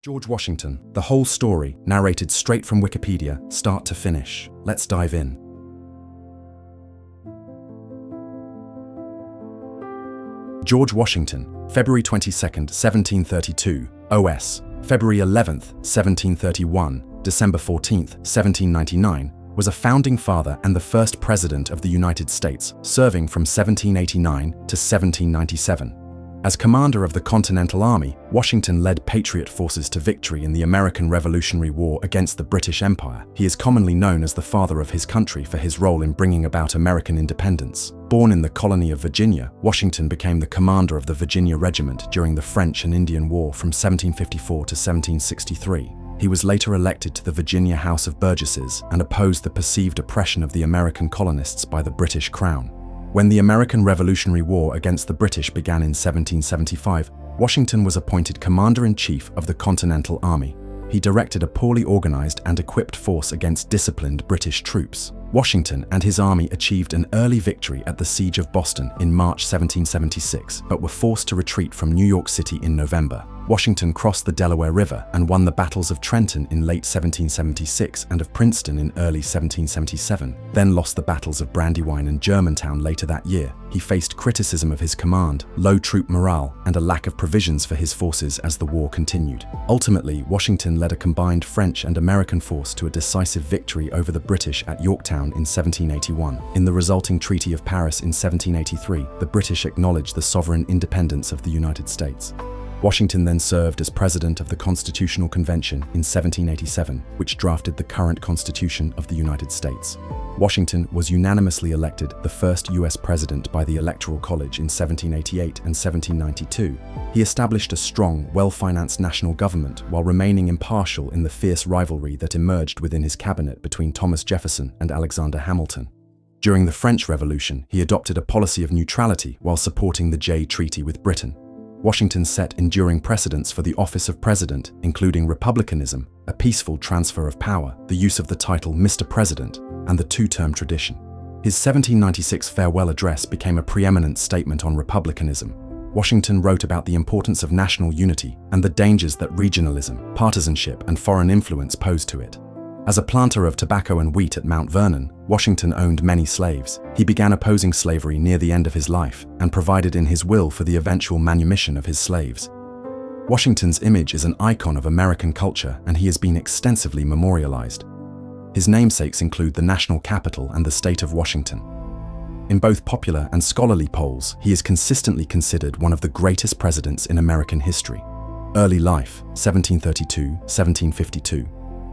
George Washington, the whole story, narrated straight from Wikipedia, start to finish. Let's dive in. George Washington, February 22nd, 1732, OS, February 11th, 1731, December 14th, 1799, was a founding father and the first president of the United States, serving from 1789 to 1797. As commander of the Continental Army, Washington led Patriot forces to victory in the American Revolutionary War against the British Empire. He is commonly known as the father of his country for his role in bringing about American independence. Born in the colony of Virginia, Washington became the commander of the Virginia Regiment during the French and Indian War from 1754 to 1763. He was later elected to the Virginia House of Burgesses and opposed the perceived oppression of the American colonists by the British Crown. When the American Revolutionary War against the British began in 1775, Washington was appointed Commander-in-Chief of the Continental Army. He directed a poorly organized and equipped force against disciplined British troops. Washington and his army achieved an early victory at the Siege of Boston in March 1776, but were forced to retreat from New York City in November. Washington crossed the Delaware River and won the battles of Trenton in late 1776 and of Princeton in early 1777, then lost the battles of Brandywine and Germantown later that year. He faced criticism of his command, low troop morale, and a lack of provisions for his forces as the war continued. Ultimately, Washington led a combined French and American force to a decisive victory over the British at Yorktown in 1781. In the resulting Treaty of Paris in 1783, the British acknowledged the sovereign independence of the United States. Washington then served as president of the Constitutional Convention in 1787, which drafted the current Constitution of the United States. Washington was unanimously elected the first U.S. president by the Electoral College in 1788 and 1792. He established a strong, well-financed national government while remaining impartial in the fierce rivalry that emerged within his cabinet between Thomas Jefferson and Alexander Hamilton. During the French Revolution, he adopted a policy of neutrality while supporting the Jay Treaty with Britain. Washington set enduring precedents for the office of president, including republicanism, a peaceful transfer of power, the use of the title Mr. President, and the two-term tradition. His 1796 farewell address became a preeminent statement on republicanism. Washington wrote about the importance of national unity and the dangers that regionalism, partisanship, and foreign influence posed to it. As a planter of tobacco and wheat at Mount Vernon, Washington owned many slaves. He began opposing slavery near the end of his life and provided in his will for the eventual manumission of his slaves. Washington's image is an icon of American culture, and he has been extensively memorialized. His namesakes include the national capital and the state of Washington. In both popular and scholarly polls, he is consistently considered one of the greatest presidents in American history. Early life, 1732–1752.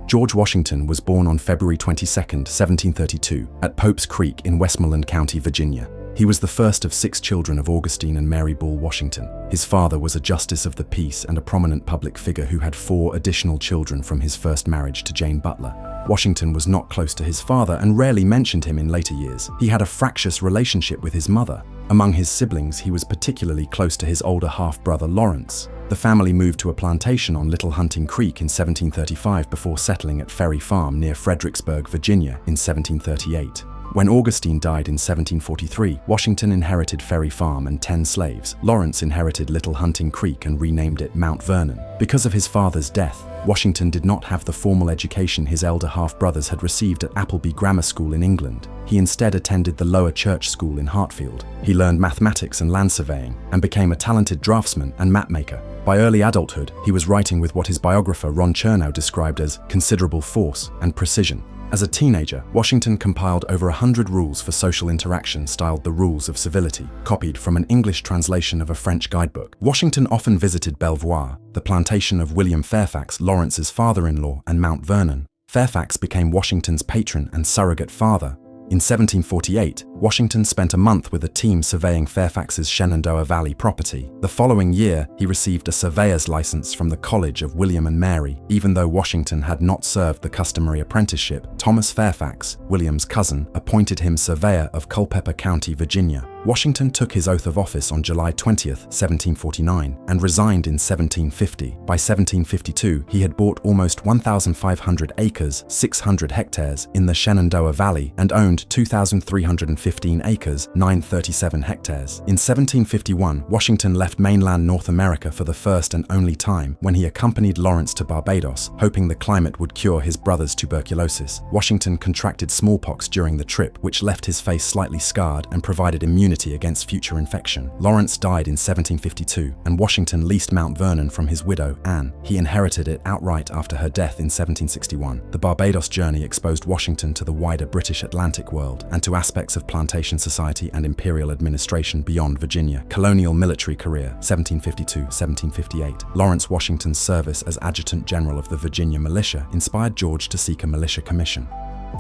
George Washington was born on February 22, 1732, at Pope's Creek in Westmoreland County, Virginia. He was the first of 6 children of Augustine and Mary Ball Washington. His father was a justice of the peace and a prominent public figure who had 4 additional children from his first marriage to Jane Butler. Washington was not close to his father and rarely mentioned him in later years. He had a fractious relationship with his mother. Among his siblings, he was particularly close to his older half-brother Lawrence. The family moved to a plantation on Little Hunting Creek in 1735 before settling at Ferry Farm near Fredericksburg, Virginia in 1738. When Augustine died in 1743, Washington inherited Ferry Farm and 10 slaves. Lawrence inherited Little Hunting Creek and renamed it Mount Vernon. Because of his father's death, Washington did not have the formal education his elder half-brothers had received at Appleby Grammar School in England. He instead attended the Lower Church School in Hartfield. He learned mathematics and land surveying and became a talented draftsman and mapmaker. By early adulthood, he was writing with what his biographer Ron Chernow described as considerable force and precision. As a teenager, Washington compiled over 100 rules for social interaction styled the Rules of Civility, copied from an English translation of a French guidebook. Washington often visited Belvoir, the plantation of William Fairfax, Lawrence's father-in-law, and Mount Vernon. Fairfax became Washington's patron and surrogate father. In 1748, Washington spent a month with a team surveying Fairfax's Shenandoah Valley property. The following year, he received a surveyor's license from the College of William and Mary. Even though Washington had not served the customary apprenticeship, Thomas Fairfax, William's cousin, appointed him surveyor of Culpeper County, Virginia. Washington took his oath of office on July 20, 1749, and resigned in 1750. By 1752, he had bought almost 1,500 acres, 600 hectares, in the Shenandoah Valley and owned 2,350 15 acres, 937 hectares. In 1751, Washington left mainland North America for the first and only time when he accompanied Lawrence to Barbados, hoping the climate would cure his brother's tuberculosis. Washington contracted smallpox during the trip, which left his face slightly scarred and provided immunity against future infection. Lawrence died in 1752, and Washington leased Mount Vernon from his widow, Anne. He inherited it outright after her death in 1761. The Barbados journey exposed Washington to the wider British Atlantic world and to aspects of plantation society and imperial administration beyond Virginia. Colonial military career, 1752-1758. Lawrence Washington's service as Adjutant General of the Virginia Militia inspired George to seek a militia commission.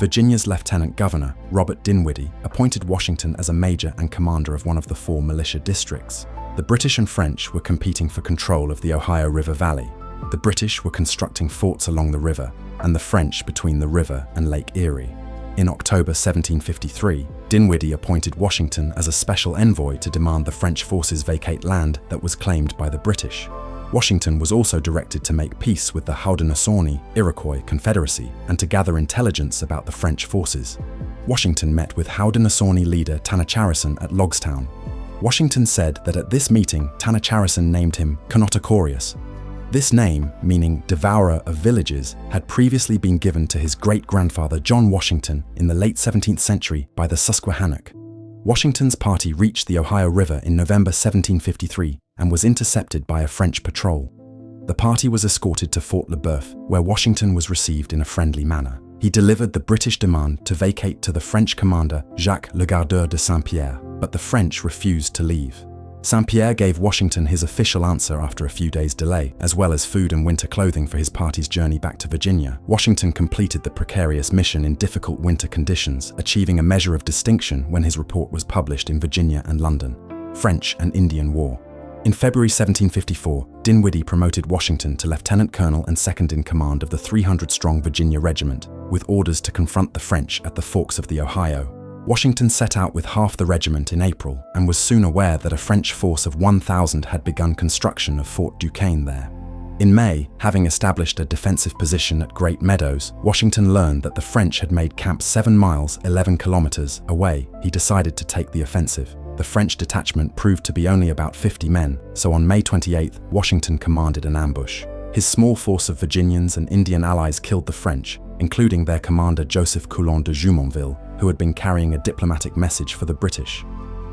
Virginia's Lieutenant Governor, Robert Dinwiddie, appointed Washington as a major and commander of one of the 4 militia districts. The British and French were competing for control of the Ohio River Valley. The British were constructing forts along the river, and the French between the river and Lake Erie. In October 1753, Dinwiddie appointed Washington as a special envoy to demand the French forces vacate land that was claimed by the British. Washington was also directed to make peace with the Haudenosaunee Iroquois Confederacy and to gather intelligence about the French forces. Washington met with Haudenosaunee leader Tanacharison at Logstown. Washington said that at this meeting, Tanacharison named him Conotocoreus. This name, meaning devourer of villages, had previously been given to his great-grandfather John Washington in the late 17th century by the Susquehannock. Washington's party reached the Ohio River in November 1753 and was intercepted by a French patrol. The party was escorted to Fort Le Boeuf, where Washington was received in a friendly manner. He delivered the British demand to vacate to the French commander Jacques Le Gardeur de Saint-Pierre, but the French refused to leave. Saint-Pierre gave Washington his official answer after a few days' delay, as well as food and winter clothing for his party's journey back to Virginia. Washington completed the precarious mission in difficult winter conditions, achieving a measure of distinction when his report was published in Virginia and London. French and Indian War. In February 1754, Dinwiddie promoted Washington to lieutenant colonel and second in command of the 300-strong Virginia Regiment, with orders to confront the French at the forks of the Ohio. Washington set out with half the regiment in April and was soon aware that a French force of 1,000 had begun construction of Fort Duquesne there. In May, having established a defensive position at Great Meadows, Washington learned that the French had made camp 7 miles, 11 kilometers away. He decided to take the offensive. The French detachment proved to be only about 50 men, so on May 28, Washington commanded an ambush. His small force of Virginians and Indian allies killed the French, including their commander Joseph Coulon de Jumonville, who had been carrying a diplomatic message for the British.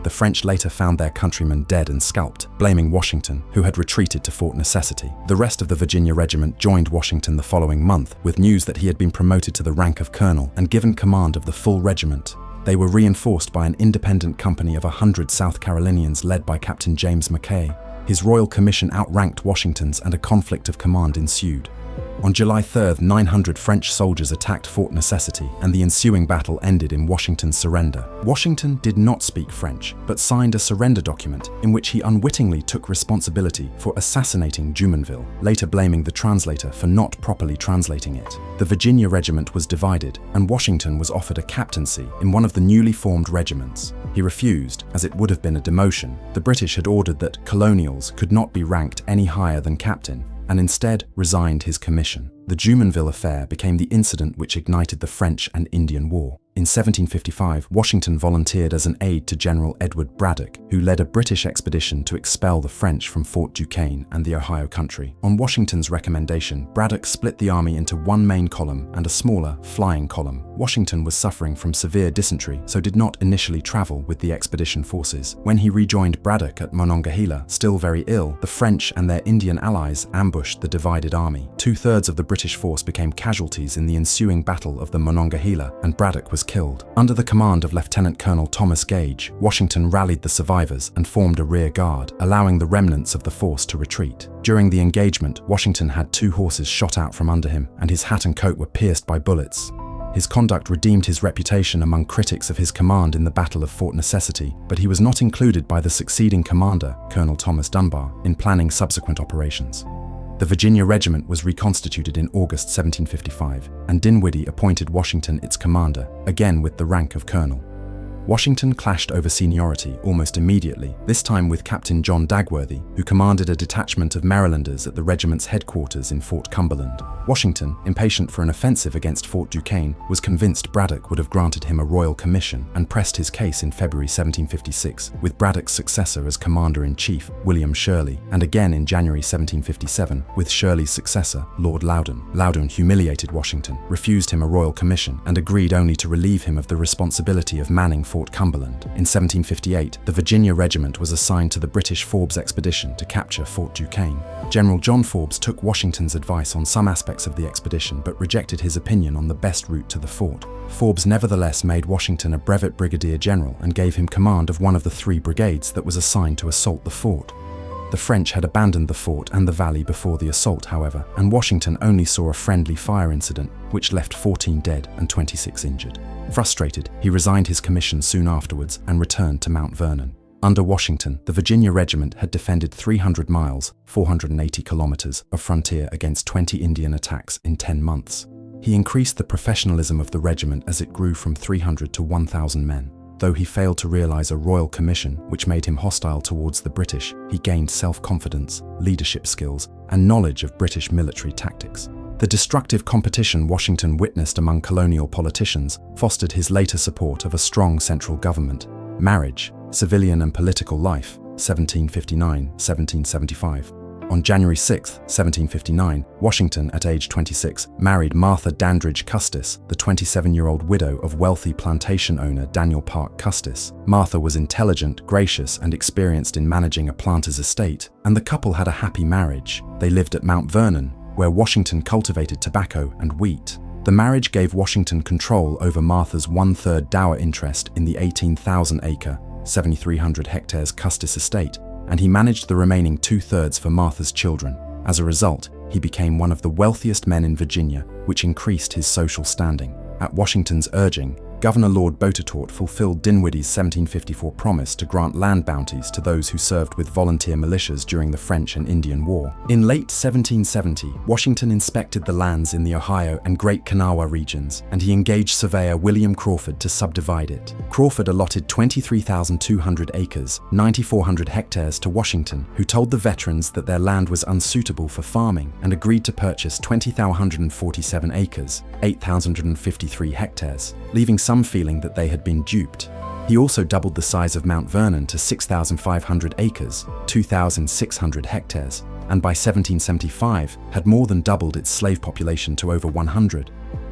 The French later found their countrymen dead and scalped, blaming Washington, who had retreated to Fort Necessity. The rest of the Virginia regiment joined Washington the following month, with news that he had been promoted to the rank of colonel and given command of the full regiment. They were reinforced by an independent company of 100 South Carolinians led by Captain James Mackay. His royal commission outranked Washington's and a conflict of command ensued. On July 3, 900 French soldiers attacked Fort Necessity, and the ensuing battle ended in Washington's surrender. Washington did not speak French, but signed a surrender document in which he unwittingly took responsibility for assassinating Jumonville, later blaming the translator for not properly translating it. The Virginia regiment was divided, and Washington was offered a captaincy in one of the newly formed regiments. He refused, as it would have been a demotion. The British had ordered that colonials could not be ranked any higher than captain, and instead resigned his commission. The Jumonville affair became the incident which ignited the French and Indian War. In 1755, Washington volunteered as an aide to General Edward Braddock, who led a British expedition to expel the French from Fort Duquesne and the Ohio country. On Washington's recommendation, Braddock split the army into one main column and a smaller, flying column. Washington was suffering from severe dysentery, so did not initially travel with the expedition forces. When he rejoined Braddock at Monongahela, still very ill, the French and their Indian allies ambushed the divided army. 2/3 of the British force became casualties in the ensuing Battle of the Monongahela, and Braddock was killed. Under the command of Lieutenant Colonel Thomas Gage, Washington rallied the survivors and formed a rear guard, allowing the remnants of the force to retreat. During the engagement, Washington had 2 horses shot out from under him, and his hat and coat were pierced by bullets. His conduct redeemed his reputation among critics of his command in the Battle of Fort Necessity, but he was not included by the succeeding commander, Colonel Thomas Dunbar, in planning subsequent operations. The Virginia Regiment was reconstituted in August 1755, and Dinwiddie appointed Washington its commander, again with the rank of colonel. Washington clashed over seniority almost immediately, this time with Captain John Dagworthy, who commanded a detachment of Marylanders at the regiment's headquarters in Fort Cumberland. Washington, impatient for an offensive against Fort Duquesne, was convinced Braddock would have granted him a royal commission and pressed his case in February 1756, with Braddock's successor as Commander-in-Chief, William Shirley, and again in January 1757, with Shirley's successor, Lord Loudon. Loudon humiliated Washington, refused him a royal commission, and agreed only to relieve him of the responsibility of manning Fort Cumberland. In 1758, the Virginia Regiment was assigned to the British Forbes expedition to capture Fort Duquesne. General John Forbes took Washington's advice on some aspects of the expedition but rejected his opinion on the best route to the fort. Forbes nevertheless made Washington a brevet brigadier general and gave him command of one of the 3 brigades that was assigned to assault the fort. The French had abandoned the fort and the valley before the assault, however, and Washington only saw a friendly fire incident, which left 14 dead and 26 injured. Frustrated, he resigned his commission soon afterwards and returned to Mount Vernon. Under Washington, the Virginia Regiment had defended 300 miles, 480 kilometers, of frontier against 20 Indian attacks in 10 months. He increased the professionalism of the regiment as it grew from 300 to 1,000 men. Though he failed to realize a royal commission, which made him hostile towards the British, he gained self-confidence, leadership skills, and knowledge of British military tactics. The destructive competition Washington witnessed among colonial politicians fostered his later support of a strong central government. Marriage, civilian and political life, 1759-1775. On January 6, 1759, Washington, at age 26, married Martha Dandridge Custis, the 27-year-old widow of wealthy plantation owner Daniel Parke Custis. Martha was intelligent, gracious, and experienced in managing a planter's estate, and the couple had a happy marriage. They lived at Mount Vernon, where Washington cultivated tobacco and wheat. The marriage gave Washington control over Martha's 1/3 dower interest in the 18,000-acre, 7,300 hectares Custis estate, and he managed the remaining 2/3 for Martha's children. As a result, he became one of the wealthiest men in Virginia, which increased his social standing. At Washington's urging, Governor Lord Boutetourt fulfilled Dinwiddie's 1754 promise to grant land bounties to those who served with volunteer militias during the French and Indian War. In late 1770, Washington inspected the lands in the Ohio and Great Kanawha regions, and he engaged surveyor William Crawford to subdivide it. Crawford allotted 23,200 acres, 9,400 hectares to Washington, who told the veterans that their land was unsuitable for farming and agreed to purchase 20,147 acres, 8,153 hectares, leaving some feeling that they had been duped. He also doubled the size of Mount Vernon to 6,500 acres, 2,600 hectares, and by 1775 had more than doubled its slave population to over 100.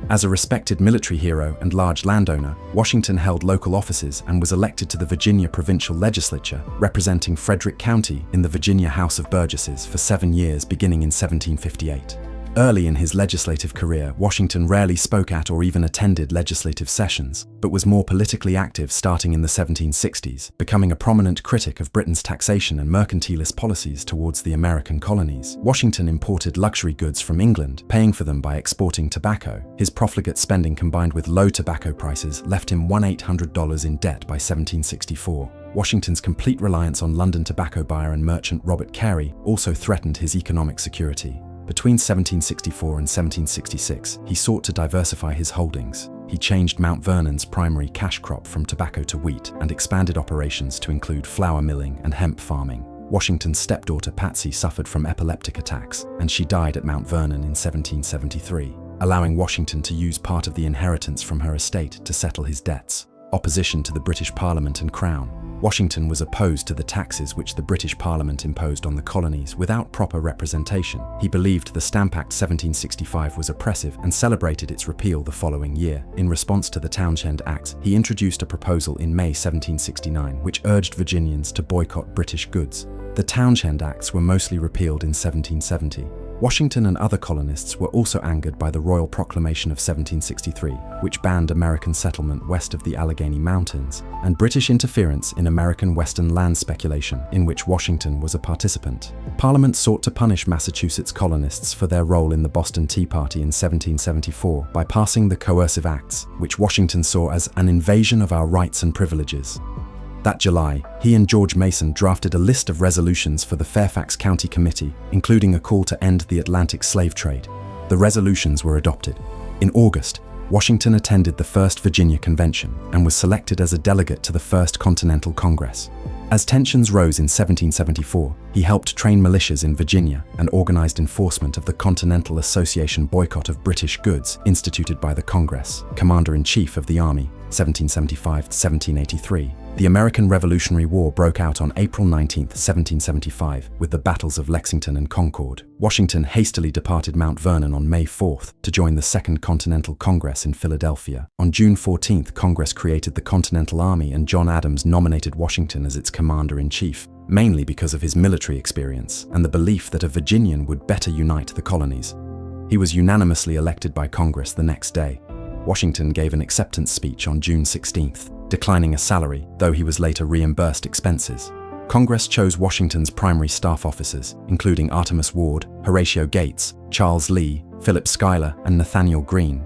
As a respected military hero and large landowner, Washington held local offices and was elected to the Virginia Provincial Legislature, representing Frederick County in the Virginia House of Burgesses for 7 years beginning in 1758. Early in his legislative career, Washington rarely spoke at or even attended legislative sessions, but was more politically active starting in the 1760s, becoming a prominent critic of Britain's taxation and mercantilist policies towards the American colonies. Washington imported luxury goods from England, paying for them by exporting tobacco. His profligate spending combined with low tobacco prices left him $1,800 in debt by 1764. Washington's complete reliance on London tobacco buyer and merchant Robert Carey also threatened his economic security. Between 1764 and 1766, he sought to diversify his holdings. He changed Mount Vernon's primary cash crop from tobacco to wheat and expanded operations to include flour milling and hemp farming. Washington's stepdaughter Patsy suffered from epileptic attacks, and she died at Mount Vernon in 1773, allowing Washington to use part of the inheritance from her estate to settle his debts. Opposition to the British Parliament and Crown. Washington was opposed to the taxes which the British Parliament imposed on the colonies without proper representation. He believed the Stamp Act 1765 was oppressive and celebrated its repeal the following year. In response to the Townshend Acts, he introduced a proposal in May 1769 which urged Virginians to boycott British goods. The Townshend Acts were mostly repealed in 1770. Washington and other colonists were also angered by the Royal Proclamation of 1763, which banned American settlement west of the Allegheny Mountains, and British interference in American Western land speculation, in which Washington was a participant. Parliament sought to punish Massachusetts colonists for their role in the Boston Tea Party in 1774 by passing the Coercive Acts, which Washington saw as an invasion of our rights and privileges. That July, he and George Mason drafted a list of resolutions for the Fairfax County Committee, including a call to end the Atlantic slave trade. The resolutions were adopted. In August, Washington attended the First Virginia Convention and was selected as a delegate to the First Continental Congress. As tensions rose in 1774, he helped train militias in Virginia and organized enforcement of the Continental Association boycott of British goods instituted by the Congress, Commander-in-Chief of the Army, 1775–1783. The American Revolutionary War broke out on April 19, 1775, with the battles of Lexington and Concord. Washington hastily departed Mount Vernon on May 4 to join the Second Continental Congress in Philadelphia. On June 14, Congress created the Continental Army and John Adams nominated Washington as its commander-in-chief, mainly because of his military experience and the belief that a Virginian would better unite the colonies. He was unanimously elected by Congress the next day. Washington gave an acceptance speech on June 16, declining a salary, though he was later reimbursed expenses. Congress chose Washington's primary staff officers, including Artemus Ward, Horatio Gates, Charles Lee, Philip Schuyler, and Nathaniel Greene.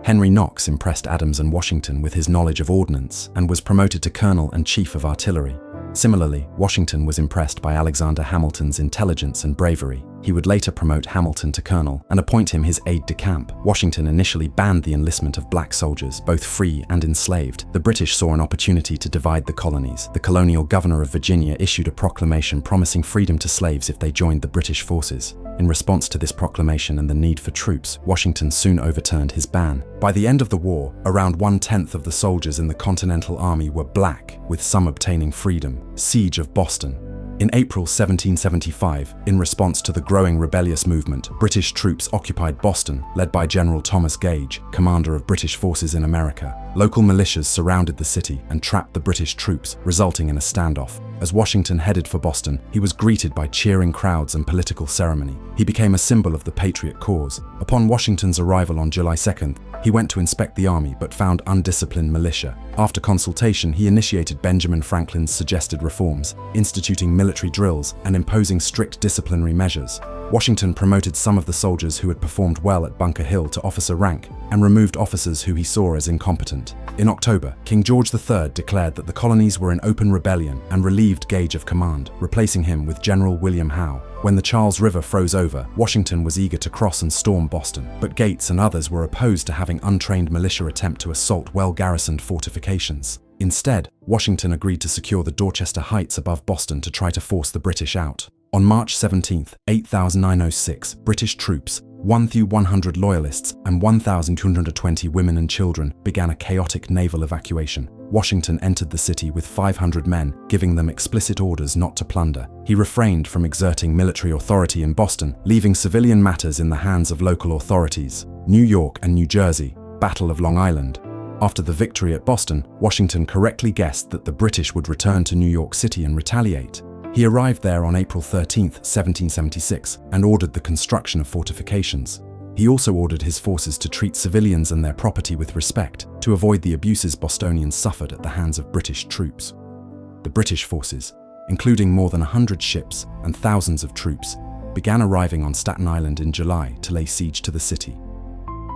Henry Knox impressed Adams and Washington with his knowledge of ordnance and was promoted to colonel and chief of artillery. Similarly, Washington was impressed by Alexander Hamilton's intelligence and bravery. He would later promote Hamilton to colonel and appoint him his aide-de-camp. Washington initially banned the enlistment of black soldiers, both free and enslaved. The British saw an opportunity to divide the colonies. The colonial governor of Virginia issued a proclamation promising freedom to slaves if they joined the British forces. In response to this proclamation and the need for troops, Washington soon overturned his ban. By the end of the war, around 1/10 of the soldiers in the Continental Army were black, with some obtaining freedom. Siege of Boston. In April 1775, in response to the growing rebellious movement, British troops occupied Boston, led by General Thomas Gage, commander of British forces in America. Local militias surrounded the city and trapped the British troops, resulting in a standoff. As Washington headed for Boston, he was greeted by cheering crowds and political ceremony. He became a symbol of the Patriot cause. Upon Washington's arrival on July 2nd, he went to inspect the army but found undisciplined militia. After consultation, he initiated Benjamin Franklin's suggested reforms, instituting military drills and imposing strict disciplinary measures. Washington promoted some of the soldiers who had performed well at Bunker Hill to officer rank and removed officers who he saw as incompetent. In October, King George III declared that the colonies were in open rebellion and relieved Gage of command, replacing him with General William Howe. When the Charles River froze over, Washington was eager to cross and storm Boston, but Gates and others were opposed to having untrained militia attempt to assault well-garrisoned fortifications. Instead, Washington agreed to secure the Dorchester Heights above Boston to try to force the British out. On March 17, 8,906 British troops, 1,100 loyalists, and 1,220 women and children began a chaotic naval evacuation. Washington entered the city with 500 men, giving them explicit orders not to plunder. He refrained from exerting military authority in Boston, leaving civilian matters in the hands of local authorities. New York and New Jersey, Battle of Long Island. After the victory at Boston, Washington correctly guessed that the British would return to New York City and retaliate. He arrived there on April 13, 1776, and ordered the construction of fortifications. He also ordered his forces to treat civilians and their property with respect, to avoid the abuses Bostonians suffered at the hands of British troops. The British forces, including more than 100 ships and thousands of troops, began arriving on Staten Island in July to lay siege to the city.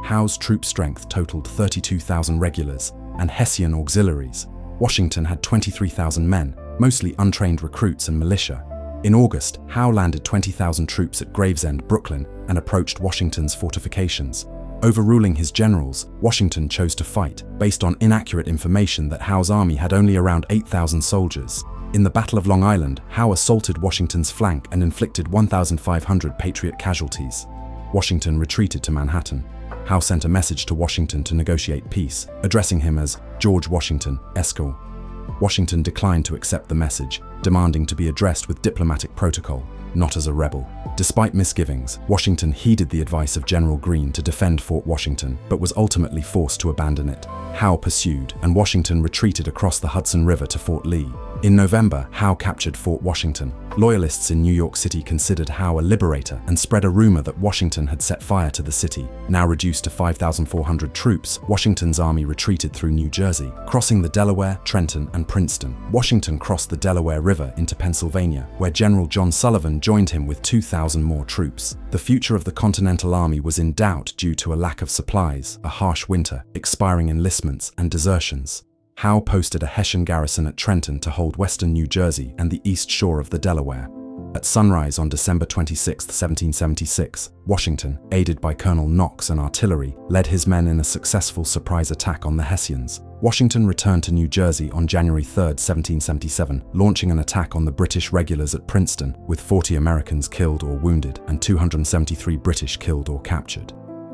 Howe's troop strength totaled 32,000 regulars and Hessian auxiliaries. Washington had 23,000 men, mostly untrained recruits and militia. In August, Howe landed 20,000 troops at Gravesend, Brooklyn, and approached Washington's fortifications. Overruling his generals, Washington chose to fight, based on inaccurate information that Howe's army had only around 8,000 soldiers. In the Battle of Long Island, Howe assaulted Washington's flank and inflicted 1,500 Patriot casualties. Washington retreated to Manhattan. Howe sent a message to Washington to negotiate peace, addressing him as George Washington, Esq. Washington declined to accept the message, demanding to be addressed with diplomatic protocol, not as a rebel. Despite misgivings, Washington heeded the advice of General Greene to defend Fort Washington, but was ultimately forced to abandon it. Howe pursued, and Washington retreated across the Hudson River to Fort Lee. In November, Howe captured Fort Washington. Loyalists in New York City considered Howe a liberator and spread a rumor that Washington had set fire to the city. Now reduced to 5,400 troops, Washington's army retreated through New Jersey, crossing the Delaware, Trenton, and Princeton. Washington crossed the Delaware River into Pennsylvania, where General John Sullivan joined him with 2,000 more troops. The future of the Continental Army was in doubt due to a lack of supplies, a harsh winter, expiring enlistments, and desertions. Howe posted a Hessian garrison at Trenton to hold western New Jersey and the east shore of the Delaware. At sunrise on December 26, 1776, Washington, aided by Colonel Knox and artillery, led his men in a successful surprise attack on the Hessians. Washington returned to New Jersey on January 3, 1777, launching an attack on the British regulars at Princeton, with 40 Americans killed or wounded and 273 British killed or captured.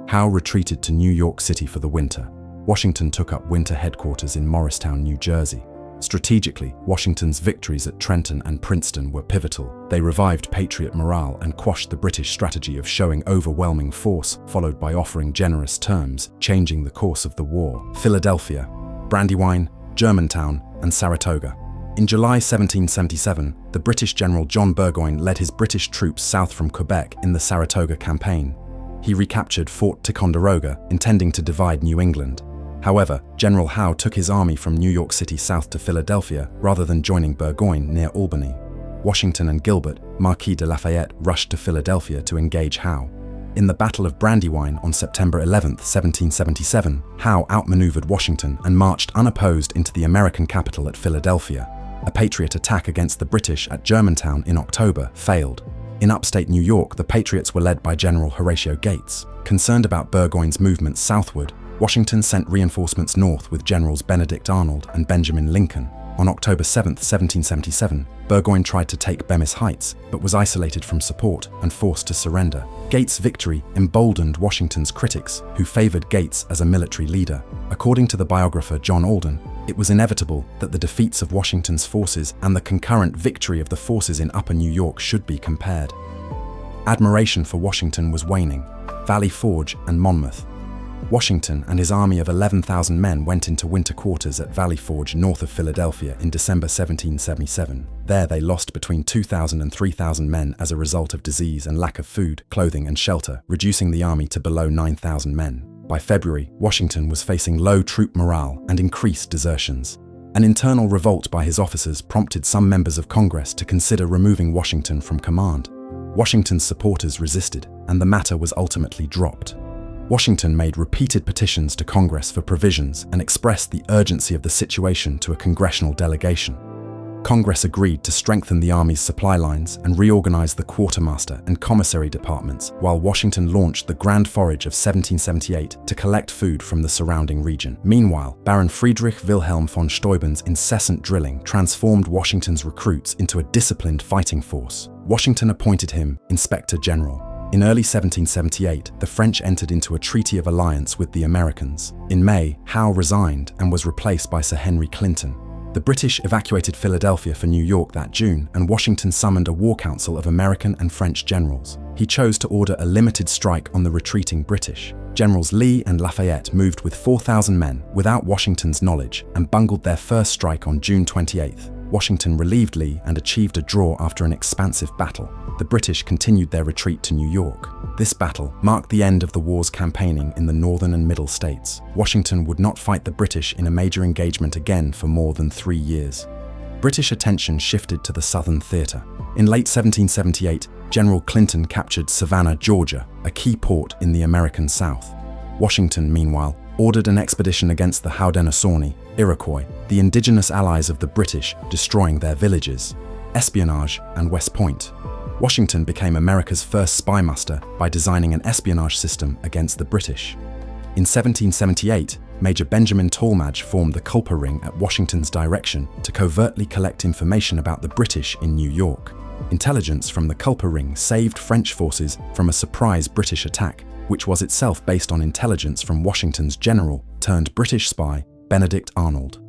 Howe retreated to New York City for the winter. Washington took up winter headquarters in Morristown, New Jersey. Strategically, Washington's victories at Trenton and Princeton were pivotal. They revived Patriot morale and quashed the British strategy of showing overwhelming force, followed by offering generous terms, changing the course of the war. Philadelphia, Brandywine, Germantown, and Saratoga. In July 1777, the British General John Burgoyne led his British troops south from Quebec in the Saratoga campaign. He recaptured Fort Ticonderoga, intending to divide New England. However, General Howe took his army from New York City south to Philadelphia rather than joining Burgoyne near Albany. Washington and Gilbert, Marquis de Lafayette, rushed to Philadelphia to engage Howe. In the Battle of Brandywine on September 11, 1777, Howe outmaneuvered Washington and marched unopposed into the American capital at Philadelphia. A Patriot attack against the British at Germantown in October failed. In upstate New York, the Patriots were led by General Horatio Gates. Concerned about Burgoyne's movements southward, Washington sent reinforcements north with Generals Benedict Arnold and Benjamin Lincoln. On October 7, 1777, Burgoyne tried to take Bemis Heights, but was isolated from support and forced to surrender. Gates' victory emboldened Washington's critics, who favored Gates as a military leader. According to the biographer John Alden, it was inevitable that the defeats of Washington's forces and the concurrent victory of the forces in Upper New York should be compared. Admiration for Washington was waning. Valley Forge and Monmouth. Washington and his army of 11,000 men went into winter quarters at Valley Forge north of Philadelphia in December 1777. There they lost between 2,000 and 3,000 men as a result of disease and lack of food, clothing and shelter, reducing the army to below 9,000 men. By February, Washington was facing low troop morale and increased desertions. An internal revolt by his officers prompted some members of Congress to consider removing Washington from command. Washington's supporters resisted, and the matter was ultimately dropped. Washington made repeated petitions to Congress for provisions and expressed the urgency of the situation to a congressional delegation. Congress agreed to strengthen the Army's supply lines and reorganize the quartermaster and commissary departments, while Washington launched the Grand Forage of 1778 to collect food from the surrounding region. Meanwhile, Baron Friedrich Wilhelm von Steuben's incessant drilling transformed Washington's recruits into a disciplined fighting force. Washington appointed him Inspector General. In early 1778, the French entered into a treaty of alliance with the Americans. In May, Howe resigned and was replaced by Sir Henry Clinton. The British evacuated Philadelphia for New York that June, and Washington summoned a war council of American and French generals. He chose to order a limited strike on the retreating British. Generals Lee and Lafayette moved with 4,000 men without Washington's knowledge and bungled their first strike on June 28. Washington relieved Lee and achieved a draw after an expansive battle. The British continued their retreat to New York. This battle marked the end of the war's campaigning in the northern and middle states. Washington would not fight the British in a major engagement again for more than 3 years. British attention shifted to the Southern Theater. In late 1778, General Clinton captured Savannah, Georgia, a key port in the American South. Washington, meanwhile, ordered an expedition against the Haudenosaunee, Iroquois, the indigenous allies of the British, destroying their villages. Espionage and West Point. Washington became America's first spymaster by designing an espionage system against the British. In 1778, Major Benjamin Tallmadge formed the Culper Ring at Washington's direction to covertly collect information about the British in New York. Intelligence from the Culper Ring saved French forces from a surprise British attack, which was itself based on intelligence from Washington's general turned British spy, Benedict Arnold.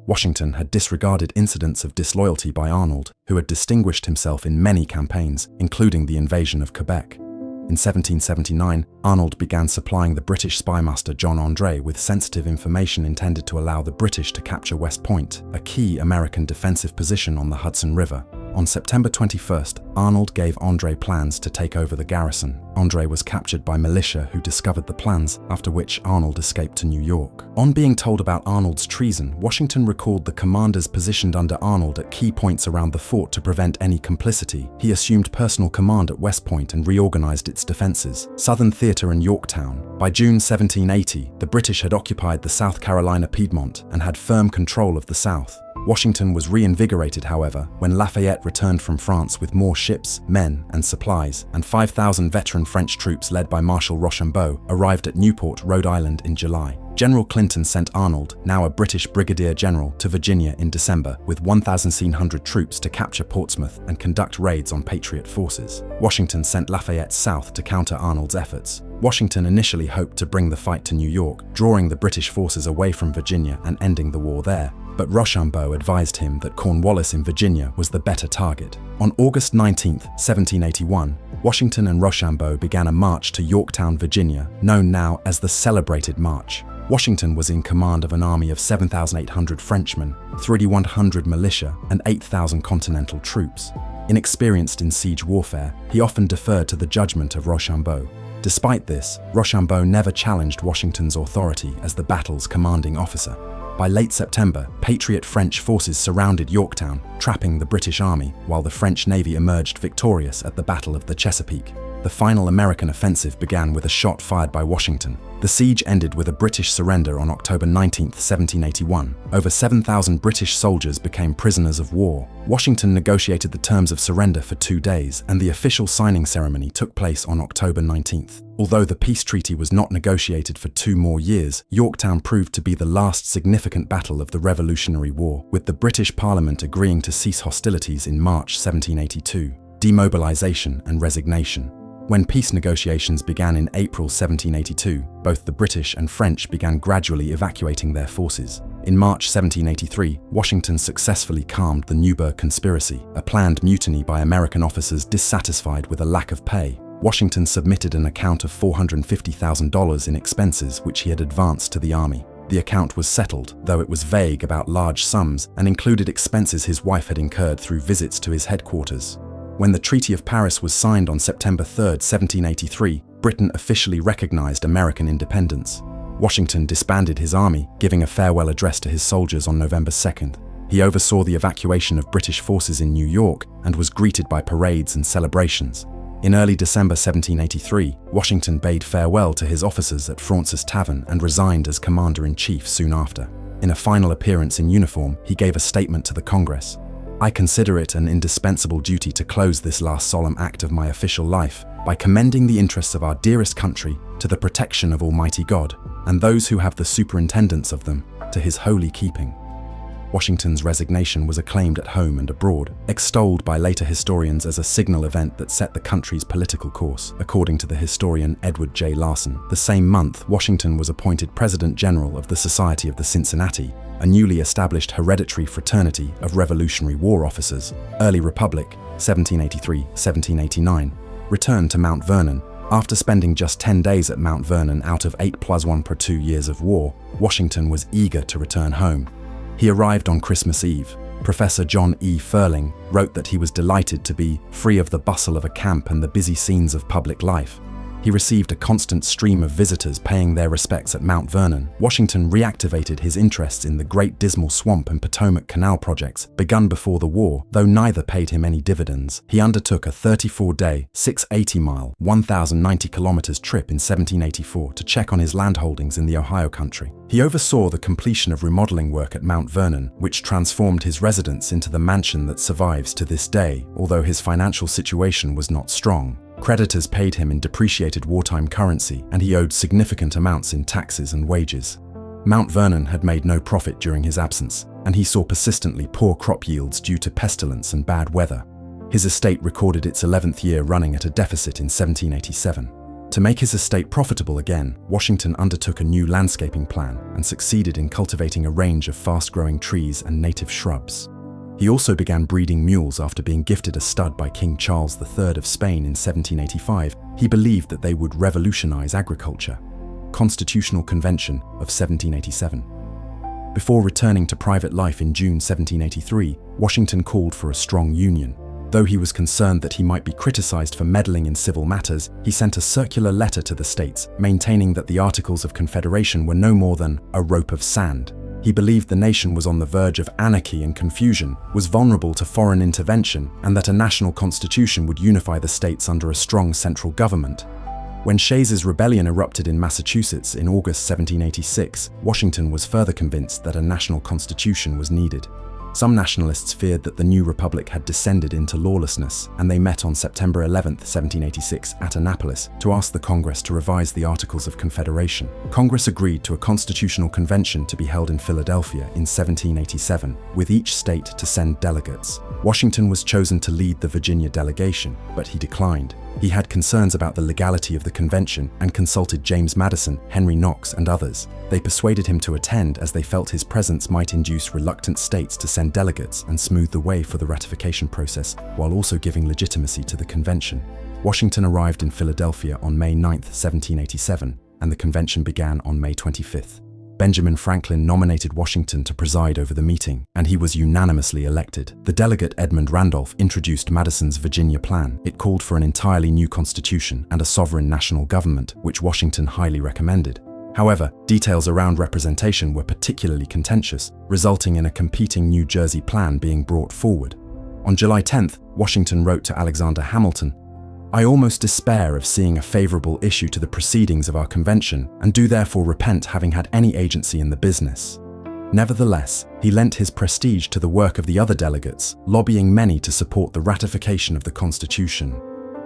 Washington had disregarded incidents of disloyalty by Arnold, who had distinguished himself in many campaigns, including the invasion of Quebec. In 1779, Arnold began supplying the British spymaster John André with sensitive information intended to allow the British to capture West Point, a key American defensive position on the Hudson River. On September 21st, Arnold gave André plans to take over the garrison. André was captured by militia who discovered the plans, after which Arnold escaped to New York. On being told about Arnold's treason, Washington recalled the commanders positioned under Arnold at key points around the fort to prevent any complicity. He assumed personal command at West Point and reorganized its defenses. Southern Theater and Yorktown. By June 1780, the British had occupied the South Carolina Piedmont and had firm control of the South. Washington was reinvigorated, however, when Lafayette returned from France with more ships, men, and supplies, and 5,000 veteran French troops led by Marshal Rochambeau arrived at Newport, Rhode Island in July. General Clinton sent Arnold, now a British brigadier general, to Virginia in December with 1,700 troops to capture Portsmouth and conduct raids on Patriot forces. Washington sent Lafayette south to counter Arnold's efforts. Washington initially hoped to bring the fight to New York, drawing the British forces away from Virginia and ending the war there. But Rochambeau advised him that Cornwallis in Virginia was the better target. On August 19, 1781, Washington and Rochambeau began a march to Yorktown, Virginia, known now as the Celebrated March. Washington was in command of an army of 7,800 Frenchmen, 3,100 militia, and 8,000 Continental troops. Inexperienced in siege warfare, he often deferred to the judgment of Rochambeau. Despite this, Rochambeau never challenged Washington's authority as the battle's commanding officer. By late September, Patriot French forces surrounded Yorktown, trapping the British army, while the French Navy emerged victorious at the Battle of the Chesapeake. The final American offensive began with a shot fired by Washington. The siege ended with a British surrender on October 19, 1781. Over 7,000 British soldiers became prisoners of war. Washington negotiated the terms of surrender for 2 days, and the official signing ceremony took place on October 19. Although the peace treaty was not negotiated for 2 more years, Yorktown proved to be the last significant battle of the Revolutionary War, with the British Parliament agreeing to cease hostilities in March 1782. Demobilization and resignation. When peace negotiations began in April 1782, both the British and French began gradually evacuating their forces. In March 1783, Washington successfully calmed the Newburgh Conspiracy, a planned mutiny by American officers dissatisfied with a lack of pay. Washington submitted an account of $450,000 in expenses which he had advanced to the army. The account was settled, though it was vague about large sums and included expenses his wife had incurred through visits to his headquarters. When the Treaty of Paris was signed on September 3, 1783, Britain officially recognized American independence. Washington disbanded his army, giving a farewell address to his soldiers on November 2nd. He oversaw the evacuation of British forces in New York and was greeted by parades and celebrations. In early December 1783, Washington bade farewell to his officers at Fraunces Tavern and resigned as commander-in-chief soon after. In a final appearance in uniform, he gave a statement to the Congress. "I consider it an indispensable duty to close this last solemn act of my official life by commending the interests of our dearest country to the protection of Almighty God, and those who have the superintendence of them to His holy keeping." Washington's resignation was acclaimed at home and abroad, extolled by later historians as a signal event that set the country's political course, according to the historian Edward J. Larson. The same month, Washington was appointed President General of the Society of the Cincinnati, a newly established hereditary fraternity of Revolutionary War officers. Early Republic, 1783-1789, returned to Mount Vernon. After spending just 10 days at Mount Vernon out of 8 + 1 per 2 years of war, Washington was eager to return home. He arrived on Christmas Eve. Professor John E. Furling wrote that he was delighted to be free of the bustle of a camp and the busy scenes of public life. He received a constant stream of visitors paying their respects at Mount Vernon. Washington reactivated his interests in the Great Dismal Swamp and Potomac Canal projects begun before the war, though neither paid him any dividends. He undertook a 34-day, 680-mile, 1,090 kilometers trip in 1784 to check on his landholdings in the Ohio country. He oversaw the completion of remodeling work at Mount Vernon, which transformed his residence into the mansion that survives to this day, although his financial situation was not strong. Creditors paid him in depreciated wartime currency, and he owed significant amounts in taxes and wages. Mount Vernon had made no profit during his absence, and he saw persistently poor crop yields due to pestilence and bad weather. His estate recorded its 11th year running at a deficit in 1787. To make his estate profitable again, Washington undertook a new landscaping plan and succeeded in cultivating a range of fast-growing trees and native shrubs. He also began breeding mules after being gifted a stud by King Charles III of Spain in 1785. He believed that they would revolutionize agriculture. Constitutional Convention of 1787. Before returning to private life in June 1783, Washington called for a strong union. Though he was concerned that he might be criticized for meddling in civil matters, he sent a circular letter to the states, maintaining that the Articles of Confederation were no more than a rope of sand. He believed the nation was on the verge of anarchy and confusion, was vulnerable to foreign intervention, and that a national constitution would unify the states under a strong central government. When Shays's rebellion erupted in Massachusetts in August 1786, Washington was further convinced that a national constitution was needed. Some nationalists feared that the new republic had descended into lawlessness, and they met on September 11, 1786, at Annapolis to ask the Congress to revise the Articles of Confederation. Congress agreed to a constitutional convention to be held in Philadelphia in 1787, with each state to send delegates. Washington was chosen to lead the Virginia delegation, but he declined. He had concerns about the legality of the convention and consulted James Madison, Henry Knox, and others. They persuaded him to attend as they felt his presence might induce reluctant states to send delegates and smooth the way for the ratification process, while also giving legitimacy to the convention. Washington arrived in Philadelphia on May 9, 1787, and the convention began on May 25. Benjamin Franklin nominated Washington to preside over the meeting, and he was unanimously elected. The delegate Edmund Randolph introduced Madison's Virginia Plan. It called for an entirely new constitution and a sovereign national government, which Washington highly recommended. However, details around representation were particularly contentious, resulting in a competing New Jersey plan being brought forward. On July 10th, Washington wrote to Alexander Hamilton, "I almost despair of seeing a favorable issue to the proceedings of our convention, and do therefore repent having had any agency in the business." Nevertheless, he lent his prestige to the work of the other delegates, lobbying many to support the ratification of the Constitution.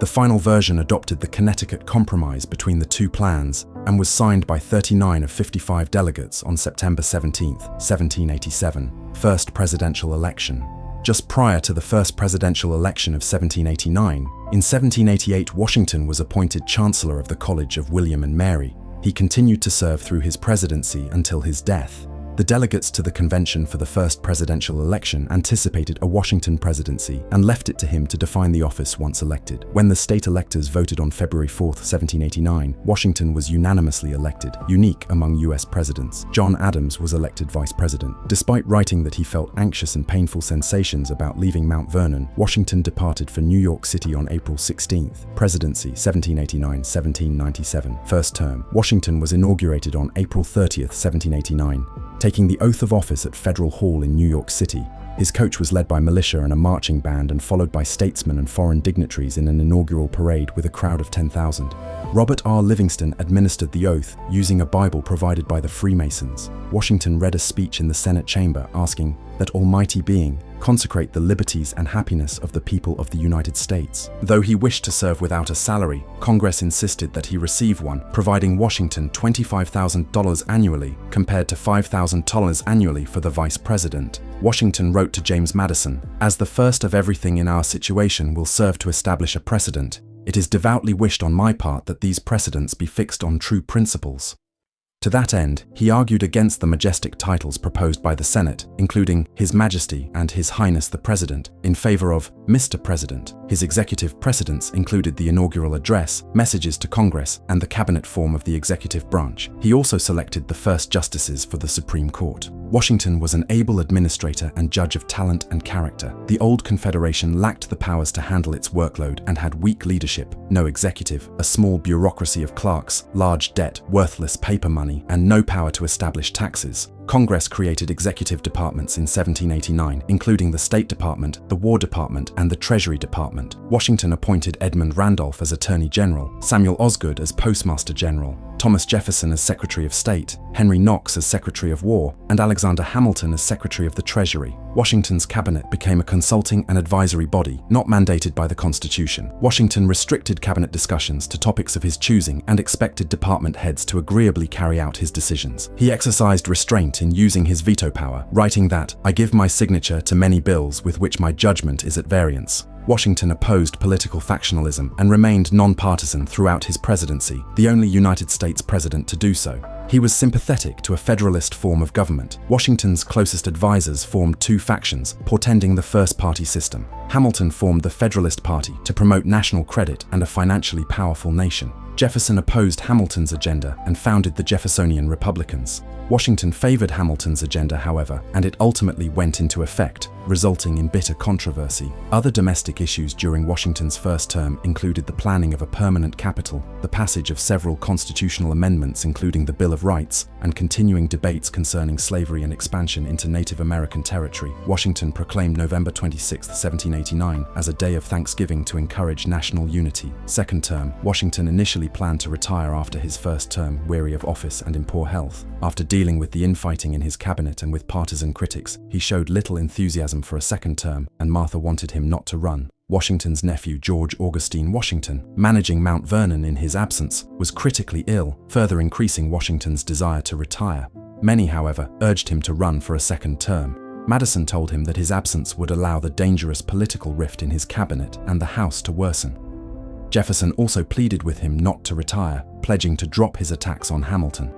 The final version adopted the Connecticut Compromise between the two plans and was signed by 39 of 55 delegates on September 17, 1787, first presidential election. Just prior to the first presidential election of 1789, in 1788 Washington was appointed Chancellor of the College of William and Mary. He continued to serve through his presidency until his death. The delegates to the convention for the first presidential election anticipated a Washington presidency and left it to him to define the office once elected. When the state electors voted on February 4, 1789, Washington was unanimously elected, unique among U.S. presidents. John Adams was elected vice president. Despite writing that he felt anxious and painful sensations about leaving Mount Vernon, Washington departed for New York City on April 16. Presidency 1789-1797. First term. Washington was inaugurated on April 30, 1789. Taking the oath of office at Federal Hall in New York City. His coach was led by militia and a marching band and followed by statesmen and foreign dignitaries in an inaugural parade with a crowd of 10,000. Robert R. Livingston administered the oath using a Bible provided by the Freemasons. Washington read a speech in the Senate chamber asking that Almighty Being consecrate the liberties and happiness of the people of the United States. Though he wished to serve without a salary, Congress insisted that he receive one, providing Washington $25,000 annually compared to $5,000 annually for the vice president. Washington wrote to James Madison, "As the first of everything in our situation will serve to establish a precedent, it is devoutly wished on my part that these precedents be fixed on true principles." To that end, he argued against the majestic titles proposed by the Senate, including His Majesty and His Highness the President, in favor of Mr. President. His executive precedents included the inaugural address, messages to Congress, and the cabinet form of the executive branch. He also selected the first justices for the Supreme Court. Washington was an able administrator and judge of talent and character. The old Confederation lacked the powers to handle its workload and had weak leadership, no executive, a small bureaucracy of clerks, large debt, worthless paper money, and no power to establish taxes. Congress created executive departments in 1789, including the State Department, the War Department, and the Treasury Department. Washington appointed Edmund Randolph as Attorney General, Samuel Osgood as Postmaster General, Thomas Jefferson as Secretary of State, Henry Knox as Secretary of War, and Alexander Hamilton as Secretary of the Treasury. Washington's cabinet became a consulting and advisory body, not mandated by the Constitution. Washington restricted cabinet discussions to topics of his choosing and expected department heads to agreeably carry out his decisions. He exercised restraint in using his veto power, writing that, "I give my signature to many bills with which my judgment is at variance." Washington opposed political factionalism and remained nonpartisan throughout his presidency, the only United States president to do so. He was sympathetic to a federalist form of government. Washington's closest advisors formed two factions, portending the first-party system. Hamilton formed the Federalist Party to promote national credit and a financially powerful nation. Jefferson opposed Hamilton's agenda and founded the Jeffersonian Republicans. Washington favored Hamilton's agenda, however, and it ultimately went into effect, resulting in bitter controversy. Other domestic issues during Washington's first term included the planning of a permanent capital, the passage of several constitutional amendments including the Bill of Rights, and continuing debates concerning slavery and expansion into Native American territory. Washington proclaimed November 26, 1789 as a day of thanksgiving to encourage national unity. Second term, Washington initially initially planned to retire after his first term, weary of office and in poor health. After dealing with the infighting in his cabinet and with partisan critics, he showed little enthusiasm for a second term, and Martha wanted him not to run. Washington's nephew, George Augustine Washington, managing Mount Vernon in his absence, was critically ill, further increasing Washington's desire to retire. Many, however, urged him to run for a second term. Madison told him that his absence would allow the dangerous political rift in his cabinet and the House to worsen. Jefferson also pleaded with him not to retire, pledging to drop his attacks on Hamilton.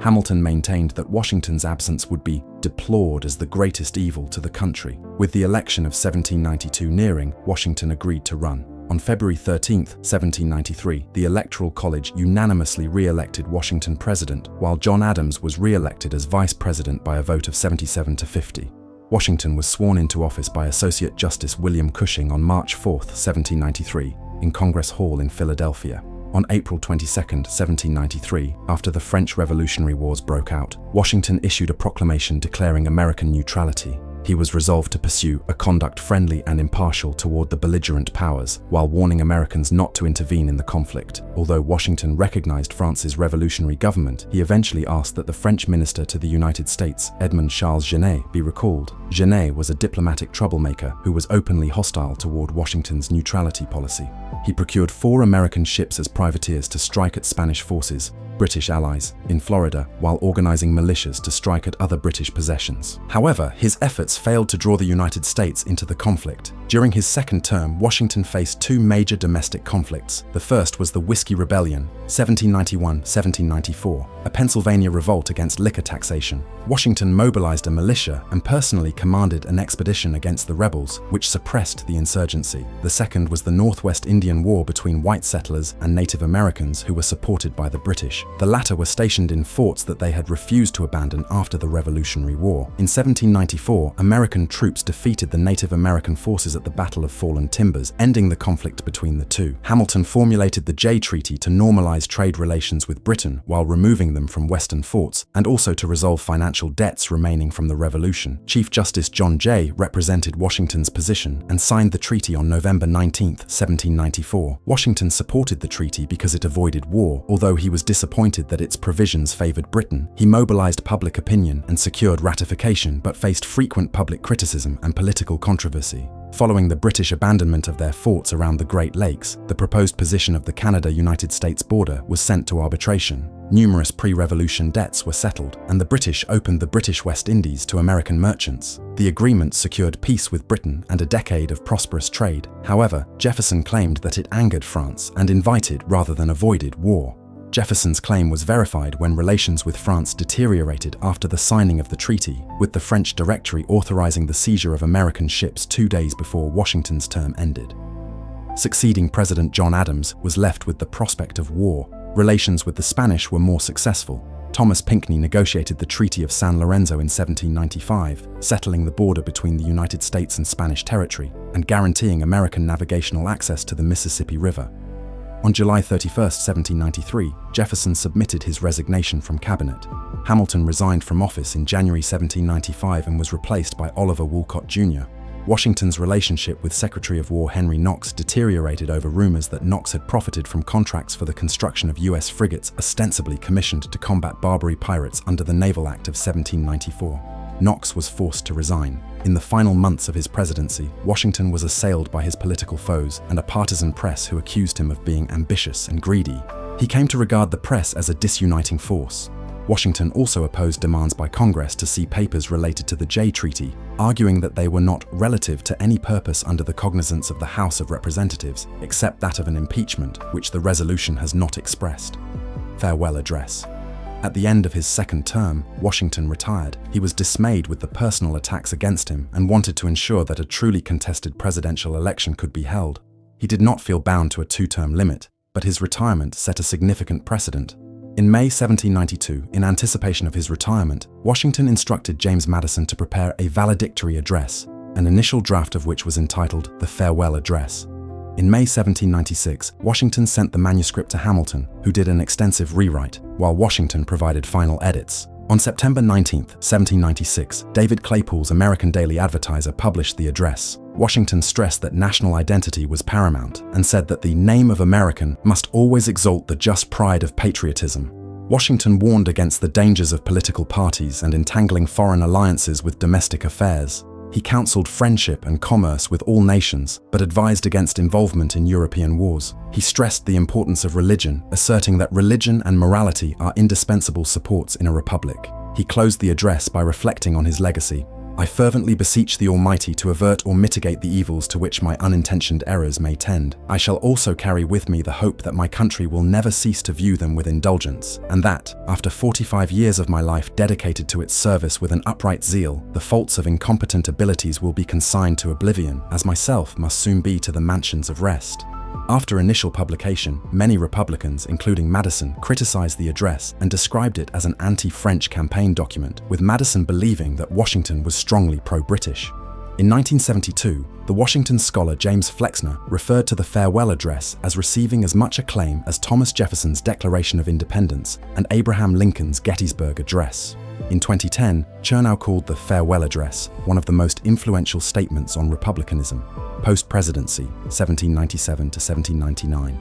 Hamilton maintained that Washington's absence would be deplored as the greatest evil to the country. With the election of 1792 nearing, Washington agreed to run. On February 13, 1793, the Electoral College unanimously re-elected Washington president, while John Adams was re-elected as vice president by a vote of 77 to 50. Washington was sworn into office by Associate Justice William Cushing on March 4, 1793, in Congress Hall in Philadelphia. On April 22, 1793, after the French Revolutionary Wars broke out, Washington issued a proclamation declaring American neutrality. He was resolved to pursue a conduct friendly and impartial toward the belligerent powers, while warning Americans not to intervene in the conflict. Although Washington recognized France's revolutionary government, he eventually asked that the French minister to the United States, Edmond Charles Genet, be recalled. Genet was a diplomatic troublemaker who was openly hostile toward Washington's neutrality policy. He procured 4 American ships as privateers to strike at Spanish forces, British allies, in Florida, while organizing militias to strike at other British possessions. However, his efforts failed to draw the United States into the conflict. During his second term, Washington faced 2 major domestic conflicts. The first was the Whiskey Rebellion, 1791-1794, a Pennsylvania revolt against liquor taxation. Washington mobilized a militia and personally commanded an expedition against the rebels, which suppressed the insurgency. The second was the Northwest Indian War between white settlers and Native Americans who were supported by the British. The latter were stationed in forts that they had refused to abandon after the Revolutionary War. In 1794, American troops defeated the Native American forces at the Battle of Fallen Timbers, ending the conflict between the two. Hamilton formulated the Jay Treaty to normalize trade relations with Britain while removing them from Western forts, and also to resolve financial debts remaining from the Revolution. Chief Justice John Jay represented Washington's position and signed the treaty on November 19, 1794. Washington supported the treaty because it avoided war, although he was disappointed that its provisions favored Britain. He mobilized public opinion and secured ratification, but faced frequent public criticism and political controversy. Following the British abandonment of their forts around the Great Lakes, the proposed position of the Canada-United States border was sent to arbitration. Numerous pre-revolution debts were settled, and the British opened the British West Indies to American merchants. The agreement secured peace with Britain and a decade of prosperous trade. However, Jefferson claimed that it angered France and invited rather than avoided war. Jefferson's claim was verified when relations with France deteriorated after the signing of the treaty, with the French Directory authorizing the seizure of American ships 2 days before Washington's term ended. Succeeding President John Adams was left with the prospect of war. Relations with the Spanish were more successful. Thomas Pinckney negotiated the Treaty of San Lorenzo in 1795, settling the border between the United States and Spanish territory, and guaranteeing American navigational access to the Mississippi River. On July 31, 1793, Jefferson submitted his resignation from cabinet. Hamilton resigned from office in January 1795 and was replaced by Oliver Wolcott Jr. Washington's relationship with Secretary of War Henry Knox deteriorated over rumors that Knox had profited from contracts for the construction of U.S. frigates ostensibly commissioned to combat Barbary pirates under the Naval Act of 1794. Knox was forced to resign. In the final months of his presidency, Washington was assailed by his political foes and a partisan press who accused him of being ambitious and greedy. He came to regard the press as a disuniting force. Washington also opposed demands by Congress to see papers related to the Jay Treaty, arguing that they were not relative to any purpose under the cognizance of the House of Representatives, except that of an impeachment, which the resolution has not expressed. Farewell address. At the end of his second term, Washington retired. He was dismayed with the personal attacks against him and wanted to ensure that a truly contested presidential election could be held. He did not feel bound to a 2-term limit, but his retirement set a significant precedent. In May 1792, in anticipation of his retirement, Washington instructed James Madison to prepare a valedictory address, an initial draft of which was entitled the Farewell Address. In May 1796, Washington sent the manuscript to Hamilton, who did an extensive rewrite, while Washington provided final edits. On September 19, 1796, David Claypool's American Daily Advertiser published the address. Washington stressed that national identity was paramount and said that the name of American must always exalt the just pride of patriotism. Washington warned against the dangers of political parties and entangling foreign alliances with domestic affairs. He counseled friendship and commerce with all nations, but advised against involvement in European wars. He stressed the importance of religion, asserting that religion and morality are indispensable supports in a republic. He closed the address by reflecting on his legacy. I fervently beseech the Almighty to avert or mitigate the evils to which my unintentioned errors may tend. I shall also carry with me the hope that my country will never cease to view them with indulgence, and that, after 45 years of my life dedicated to its service with an upright zeal, the faults of incompetent abilities will be consigned to oblivion, as myself must soon be to the mansions of rest. After initial publication, many Republicans, including Madison, criticized the address and described it as an anti-French campaign document, with Madison believing that Washington was strongly pro-British. In 1972, the Washington scholar James Flexner referred to the farewell address as receiving as much acclaim as Thomas Jefferson's Declaration of Independence and Abraham Lincoln's Gettysburg Address. In 2010, Chernow called the farewell address one of the most influential statements on republicanism. Post-presidency, 1797 to 1799.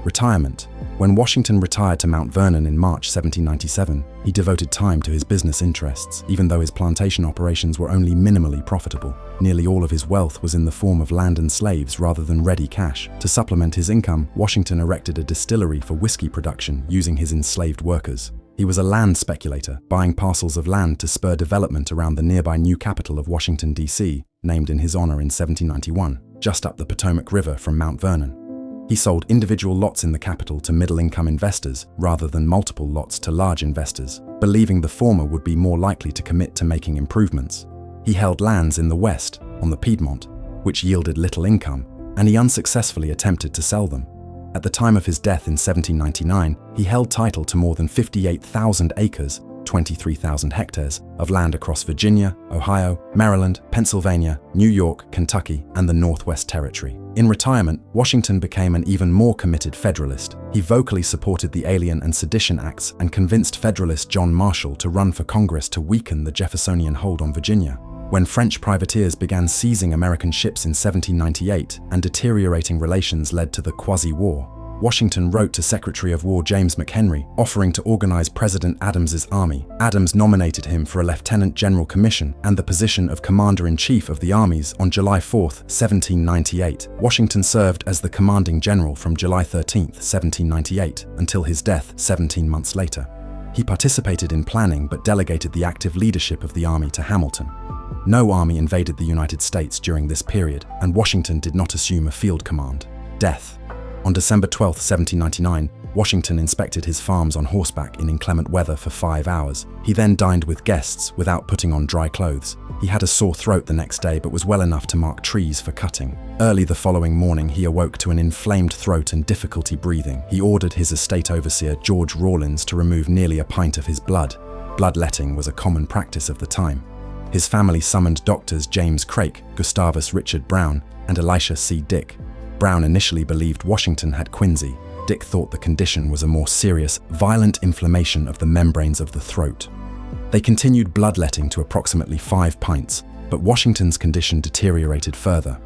Retirement. When Washington retired to Mount Vernon in March 1797, he devoted time to his business interests, even though his plantation operations were only minimally profitable. Nearly all of his wealth was in the form of land and slaves rather than ready cash. To supplement his income, Washington erected a distillery for whiskey production using his enslaved workers. He was a land speculator, buying parcels of land to spur development around the nearby new capital of Washington, D.C., named in his honor in 1791, just up the Potomac River from Mount Vernon. He sold individual lots in the capital to middle-income investors rather than multiple lots to large investors, believing the former would be more likely to commit to making improvements. He held lands in the west, on the Piedmont, which yielded little income, and he unsuccessfully attempted to sell them. At the time of his death in 1799, he held title to more than 58,000 acres, 23,000 hectares, of land across Virginia, Ohio, Maryland, Pennsylvania, New York, Kentucky, and the Northwest Territory. In retirement, Washington became an even more committed Federalist. He vocally supported the Alien and Sedition Acts and convinced Federalist John Marshall to run for Congress to weaken the Jeffersonian hold on Virginia. When French privateers began seizing American ships in 1798 and deteriorating relations led to the Quasi-War, Washington wrote to Secretary of War James McHenry, offering to organize President Adams's army. Adams nominated him for a lieutenant general commission and the position of commander-in-chief of the armies on July 4, 1798. Washington served as the commanding general from July 13, 1798, until his death 17 months later. He participated in planning but delegated the active leadership of the army to Hamilton. No army invaded the United States during this period, and Washington did not assume a field command. Death. On December 12, 1799, Washington inspected his farms on horseback in inclement weather for 5 hours. He then dined with guests without putting on dry clothes. He had a sore throat the next day but was well enough to mark trees for cutting. Early the following morning, he awoke to an inflamed throat and difficulty breathing. He ordered his estate overseer, George Rawlins, to remove nearly a pint of his blood. Bloodletting was a common practice of the time. His family summoned doctors James Craik, Gustavus Richard Brown, and Elisha C. Dick. Brown initially believed Washington had quinsy. Dick thought the condition was a more serious, violent inflammation of the membranes of the throat. They continued bloodletting to approximately 5 pints, but Washington's condition deteriorated further.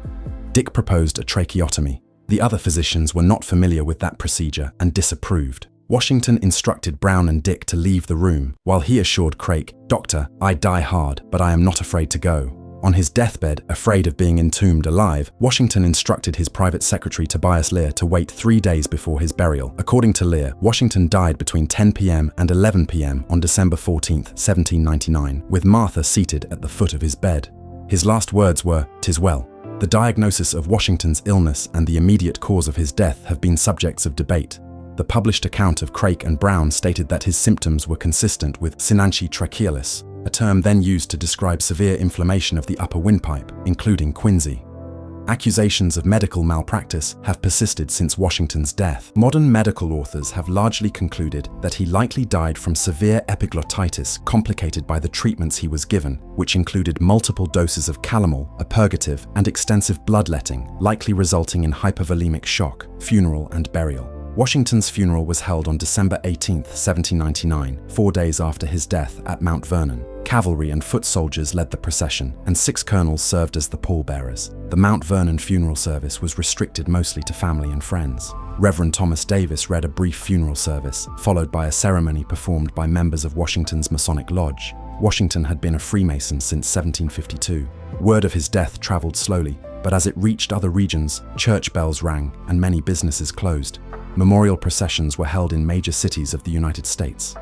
Dick proposed a tracheotomy. The other physicians were not familiar with that procedure and disapproved. Washington instructed Brown and Dick to leave the room, while he assured Craik, "Doctor, I die hard, but I am not afraid to go." On his deathbed, afraid of being entombed alive, Washington instructed his private secretary Tobias Lear to wait 3 days before his burial. According to Lear, Washington died between 10 p.m. and 11 p.m. on December 14, 1799, with Martha seated at the foot of his bed. His last words were, "'Tis well." The diagnosis of Washington's illness and the immediate cause of his death have been subjects of debate. The published account of Craik and Brown stated that his symptoms were consistent with sinanchi trachealis, a term then used to describe severe inflammation of the upper windpipe, including quinsy. Accusations of medical malpractice have persisted since Washington's death. Modern medical authors have largely concluded that he likely died from severe epiglottitis complicated by the treatments he was given, which included multiple doses of calomel, a purgative, and extensive bloodletting, likely resulting in hypovolemic shock, funeral, and burial. Washington's funeral was held on December 18, 1799, 4 days after his death at Mount Vernon. Cavalry and foot soldiers led the procession, and 6 colonels served as the pallbearers. The Mount Vernon funeral service was restricted mostly to family and friends. Reverend Thomas Davis read a brief funeral service, followed by a ceremony performed by members of Washington's Masonic Lodge. Washington had been a Freemason since 1752. Word of his death traveled slowly, but as it reached other regions, church bells rang and many businesses closed. Memorial processions were held in major cities of the United States.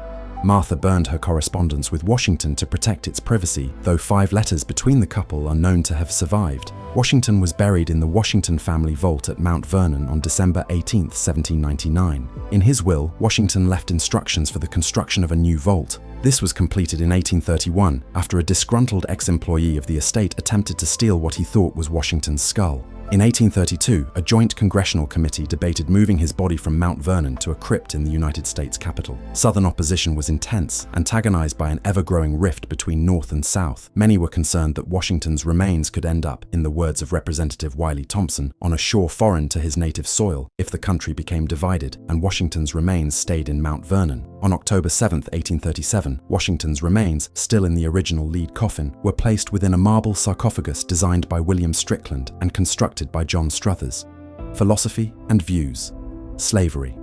Martha burned her correspondence with Washington to protect its privacy, though 5 letters between the couple are known to have survived. Washington was buried in the Washington family vault at Mount Vernon on December 18, 1799. In his will, Washington left instructions for the construction of a new vault. This was completed in 1831 after a disgruntled ex-employee of the estate attempted to steal what he thought was Washington's skull. In 1832, a joint congressional committee debated moving his body from Mount Vernon to a crypt in the United States Capitol. Southern opposition was intense, antagonized by an ever-growing rift between North and South. Many were concerned that Washington's remains could end up, in the words of Representative Wiley Thompson, on a shore foreign to his native soil if the country became divided, and Washington's remains stayed in Mount Vernon. On October 7, 1837, Washington's remains, still in the original lead coffin, were placed within a marble sarcophagus designed by William Strickland and constructed by John Struthers. Philosophy and views. Slavery.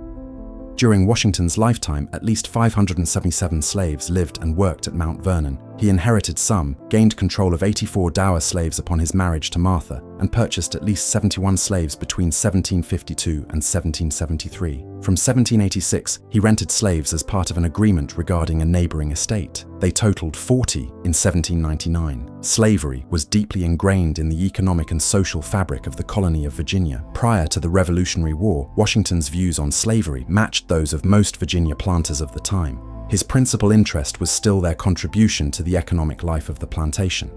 During Washington's lifetime, at least 577 slaves lived and worked at Mount Vernon. He inherited some, gained control of 84 dower slaves upon his marriage to Martha, and purchased at least 71 slaves between 1752 and 1773. From 1786, he rented slaves as part of an agreement regarding a neighboring estate. They totaled 40 in 1799. Slavery was deeply ingrained in the economic and social fabric of the colony of Virginia. Prior to the Revolutionary War, Washington's views on slavery matched those of most Virginia planters of the time. His principal interest was still their contribution to the economic life of the plantation.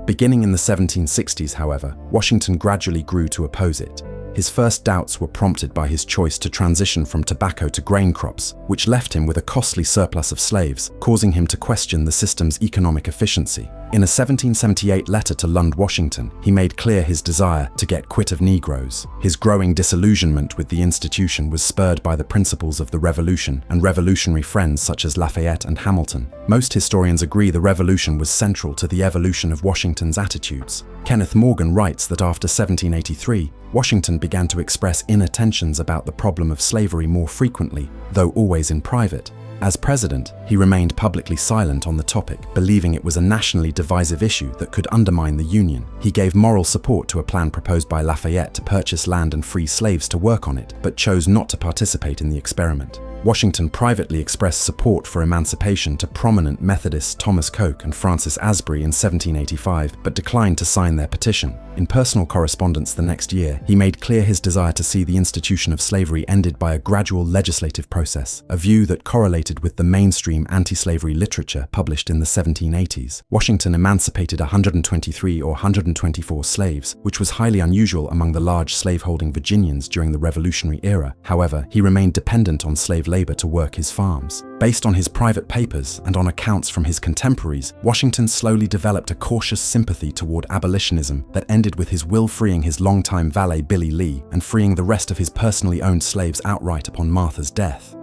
Beginning in the 1760s, however, Washington gradually grew to oppose it. His first doubts were prompted by his choice to transition from tobacco to grain crops, which left him with a costly surplus of slaves, causing him to question the system's economic efficiency. In a 1778 letter to Lund, Washington, he made clear his desire to get quit of Negroes. His growing disillusionment with the institution was spurred by the principles of the Revolution and revolutionary friends such as Lafayette and Hamilton. Most historians agree the Revolution was central to the evolution of Washington's attitudes. Kenneth Morgan writes that after 1783, Washington began to express inner tensions about the problem of slavery more frequently, though always in private. As president, he remained publicly silent on the topic, believing it was a nationally divisive issue that could undermine the Union. He gave moral support to a plan proposed by Lafayette to purchase land and free slaves to work on it, but chose not to participate in the experiment. Washington privately expressed support for emancipation to prominent Methodists Thomas Coke and Francis Asbury in 1785, but declined to sign their petition. In personal correspondence the next year, he made clear his desire to see the institution of slavery ended by a gradual legislative process, a view that correlated with the mainstream anti-slavery literature published in the 1780s. Washington emancipated 123 or 124 slaves, which was highly unusual among the large slaveholding Virginians during the Revolutionary era. However, he remained dependent on slave labor to work his farms. Based on his private papers and on accounts from his contemporaries, Washington slowly developed a cautious sympathy toward abolitionism that ended with his will freeing his longtime valet Billy Lee and freeing the rest of his personally owned slaves outright upon Martha's death.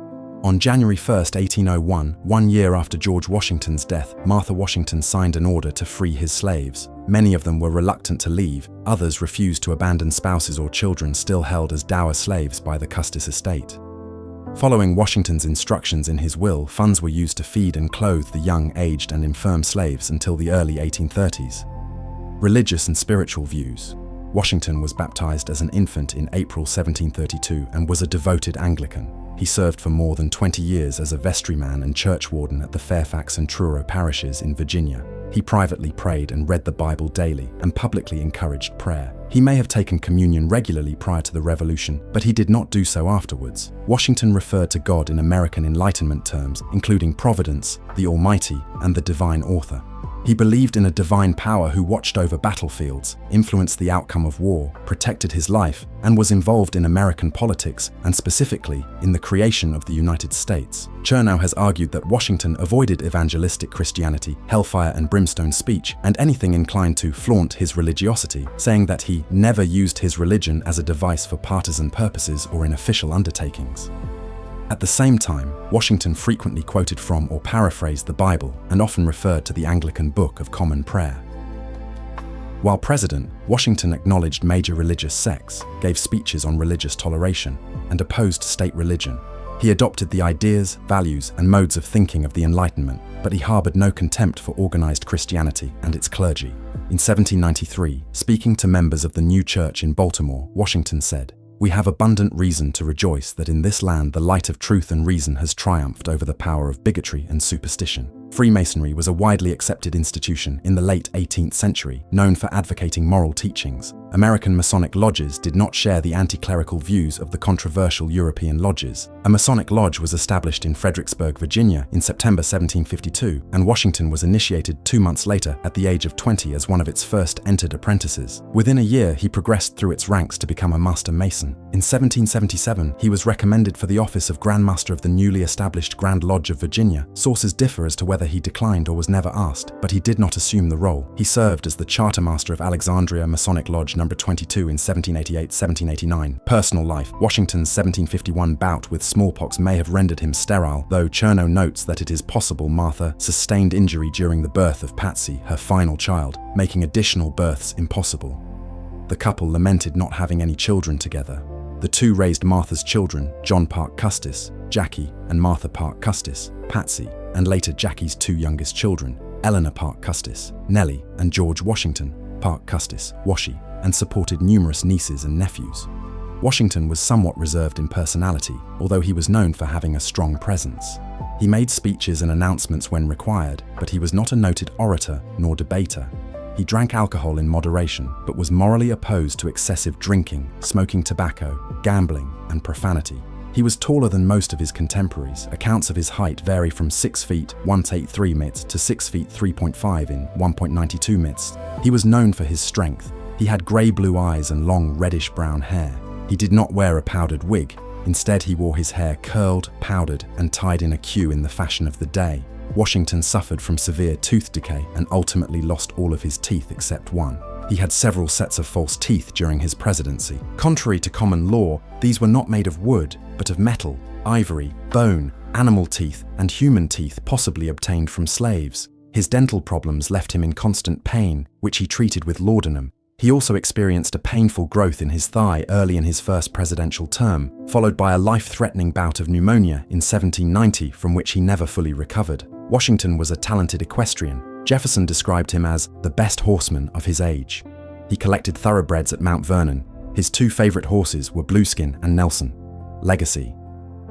On January 1, 1801, 1 year after George Washington's death, Martha Washington signed an order to free his slaves. Many of them were reluctant to leave, others refused to abandon spouses or children still held as dower slaves by the Custis estate. Following Washington's instructions in his will, funds were used to feed and clothe the young, aged, and infirm slaves until the early 1830s. Religious and spiritual views. Washington was baptized as an infant in April 1732 and was a devoted Anglican. He served for more than 20 years as a vestryman and churchwarden at the Fairfax and Truro parishes in Virginia. He privately prayed and read the Bible daily and publicly encouraged prayer. He may have taken communion regularly prior to the Revolution, but he did not do so afterwards. Washington referred to God in American Enlightenment terms, including Providence, the Almighty, and the Divine Author. He believed in a divine power who watched over battlefields, influenced the outcome of war, protected his life, and was involved in American politics, and specifically in the creation of the United States. Chernow has argued that Washington avoided evangelistic Christianity, hellfire and brimstone speech, and anything inclined to flaunt his religiosity, saying that he never used his religion as a device for partisan purposes or in official undertakings. At the same time, Washington frequently quoted from or paraphrased the Bible and often referred to the Anglican Book of Common Prayer. While president, Washington acknowledged major religious sects, gave speeches on religious toleration, and opposed state religion. He adopted the ideas, values, and modes of thinking of the Enlightenment, but he harbored no contempt for organized Christianity and its clergy. In 1793, speaking to members of the new church in Baltimore, Washington said, "We have abundant reason to rejoice that in this land the light of truth and reason has triumphed over the power of bigotry and superstition." Freemasonry was a widely accepted institution in the late 18th century, known for advocating moral teachings. American Masonic lodges did not share the anti-clerical views of the controversial European lodges. A Masonic lodge was established in Fredericksburg, Virginia in September 1752, and Washington was initiated 2 months later at the age of 20 as one of its first entered apprentices. Within a year, he progressed through its ranks to become a Master Mason. In 1777, he was recommended for the office of Grand Master of the newly established Grand Lodge of Virginia. Sources differ as to whether he declined or was never asked, but he did not assume the role. He served as the Chartermaster of Alexandria Masonic Lodge No. 22 in 1788-1789. Personal life. Washington's 1751 bout with smallpox may have rendered him sterile, though Chernow notes that it is possible Martha sustained injury during the birth of Patsy, her final child, making additional births impossible. The couple lamented not having any children together. The two raised Martha's children, John Parke Custis, Jackie, and Martha Parke Custis, Patsy, and later Jackie's two youngest children, Eleanor Parke Custis, Nellie, and George Washington Parke Custis, Washi, and supported numerous nieces and nephews. Washington was somewhat reserved in personality, although he was known for having a strong presence. He made speeches and announcements when required, but he was not a noted orator nor debater. He drank alcohol in moderation, but was morally opposed to excessive drinking, smoking tobacco, gambling, and profanity. He was taller than most of his contemporaries. Accounts of his height vary from 6 feet 1.83 meters to 6 feet 3.5 in 1.92 meters. He was known for his strength. He had grey-blue eyes and long reddish-brown hair. He did not wear a powdered wig. Instead, he wore his hair curled, powdered, and tied in a queue in the fashion of the day. Washington suffered from severe tooth decay and ultimately lost all of his teeth except one. He had several sets of false teeth during his presidency. Contrary to common law, these were not made of wood, but of metal, ivory, bone, animal teeth, and human teeth possibly obtained from slaves. His dental problems left him in constant pain, which he treated with laudanum. He also experienced a painful growth in his thigh early in his first presidential term, followed by a life-threatening bout of pneumonia in 1790 from which he never fully recovered. Washington was a talented equestrian. Jefferson described him as the best horseman of his age. He collected thoroughbreds at Mount Vernon. His two favorite horses were Blueskin and Nelson. Legacy.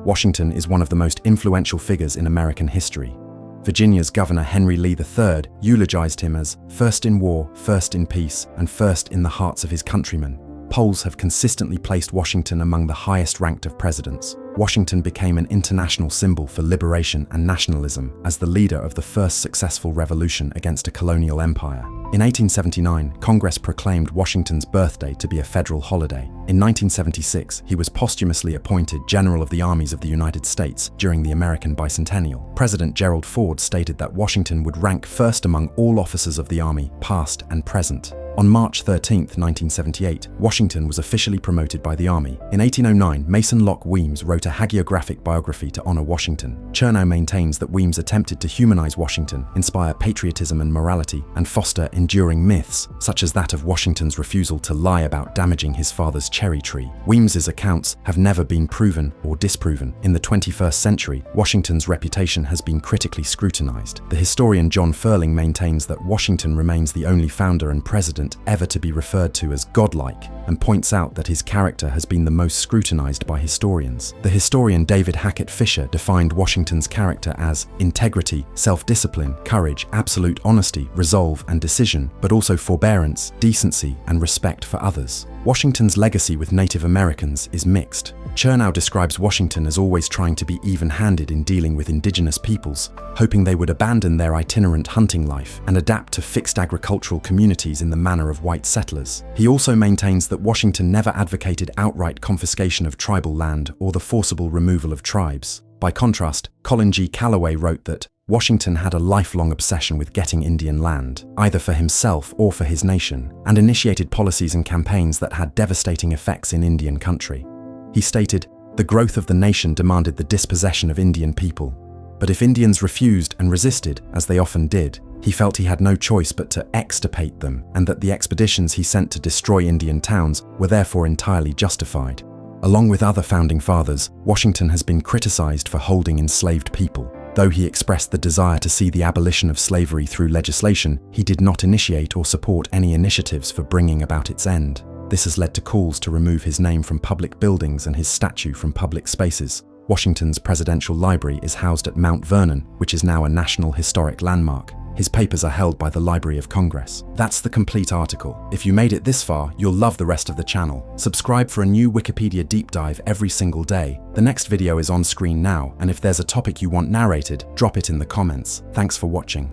Washington is one of the most influential figures in American history. Virginia's Governor Henry Lee III eulogized him as first in war, first in peace, and first in the hearts of his countrymen. Polls have consistently placed Washington among the highest ranked of presidents. Washington became an international symbol for liberation and nationalism as the leader of the first successful revolution against a colonial empire. In 1879, Congress proclaimed Washington's birthday to be a federal holiday. In 1976, he was posthumously appointed General of the Armies of the United States during the American Bicentennial. President Gerald Ford stated that Washington would rank first among all officers of the Army, past and present. On March 13, 1978, Washington was officially promoted by the Army. In 1809, Mason Locke Weems wrote a hagiographic biography to honor Washington. Chernow maintains that Weems attempted to humanize Washington, inspire patriotism and morality, and foster enduring myths, such as that of Washington's refusal to lie about damaging his father's cherry tree. Weems's accounts have never been proven or disproven. In the 21st century, Washington's reputation has been critically scrutinized. The historian John Ferling maintains that Washington remains the only founder and president ever to be referred to as godlike, and points out that his character has been the most scrutinized by historians. The historian David Hackett Fisher defined Washington's character as integrity, self-discipline, courage, absolute honesty, resolve, and decision, but also forbearance, decency, and respect for others. Washington's legacy with Native Americans is mixed. Chernow describes Washington as always trying to be even-handed in dealing with indigenous peoples, hoping they would abandon their itinerant hunting life and adapt to fixed agricultural communities in the manner of white settlers. He also maintains that Washington never advocated outright confiscation of tribal land or the forcible removal of tribes. By contrast, Colin G. Calloway wrote that Washington had a lifelong obsession with getting Indian land, either for himself or for his nation, and initiated policies and campaigns that had devastating effects in Indian country. He stated, "The growth of the nation demanded the dispossession of Indian people. But if Indians refused and resisted, as they often did, he felt he had no choice but to extirpate them, and that the expeditions he sent to destroy Indian towns were therefore entirely justified." Along with other founding fathers, Washington has been criticized for holding enslaved people. Though he expressed the desire to see the abolition of slavery through legislation, he did not initiate or support any initiatives for bringing about its end. This has led to calls to remove his name from public buildings and his statue from public spaces. Washington's presidential library is housed at Mount Vernon, which is now a National Historic Landmark. His papers are held by the Library of Congress. That's the complete article. If you made it this far, you'll love the rest of the channel. Subscribe for a new Wikipedia deep dive every single day. The next video is on screen now, and if there's a topic you want narrated, drop it in the comments. Thanks for watching.